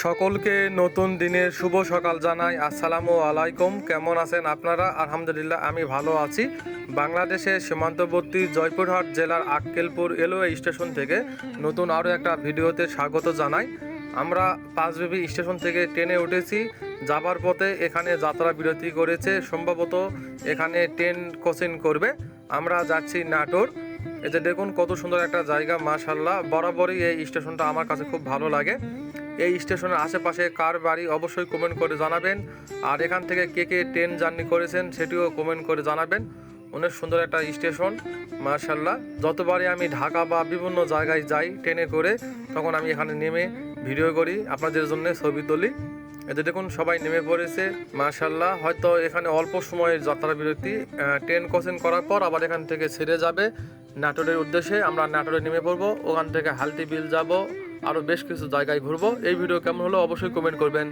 সকলকে নতুন দিনের শুভ সকাল জানাই। আসসালামু আলাইকুম। কেমন আছেন আপনারা? আলহামদুলিল্লাহ আমি ভালো আছি। বাংলাদেশের সীমান্তবর্তী জয়পুরহাট জেলার আক্কেলপুর রেলওয়ে স্টেশন থেকে নতুন আরও একটা ভিডিওতে স্বাগত জানাই। আমরা পাঁচবিবি স্টেশন থেকে ট্রেনে উঠেছি। যাবার পথে এখানে যাত্রা বিরতি করেছে, সম্ভবত এখানে ট্রেন কোচিং করবে। আমরা যাচ্ছি নাটোর। এই যে দেখুন কত সুন্দর একটা জায়গা, মাশাআল্লাহ। বরাবরই এই স্টেশনটা আমার কাছে খুব ভালো লাগে। এই স্টেশনের আশেপাশে কার বাড়ি অবশ্যই কমেন্ট করে জানাবেন। আর এখান থেকে কে কে ট্রেন জার্নি করেছেন সেটিও কমেন্ট করে জানাবেন। অনেক সুন্দর একটা স্টেশন, মাশাআল্লাহ। যতবারই আমি ঢাকা বা বিভিন্ন জায়গায় যাই ট্রেনে করে, তখন আমি এখানে নেমে ভিডিও করি, আপনাদের জন্য ছবি তুলি। এতে দেখুন সবাই নেমে পড়েছে, মাশাআল্লাহ। হয়তো এখানে অল্প সময়ের যাত্রা বিরতি, ট্রেন ক্রসিং করার পর আবার এখান থেকে ছেড়ে যাবে নাটোরের উদ্দেশ্যে। আমরা নাটোরে নেমে পড়বো, ওখান থেকে হালতি বিল যাব, আরও বেশ কিছু জায়গায় ঘুরবো। এই ভিডিও কেমন হলো অবশ্যই কমেন্ট করবেন।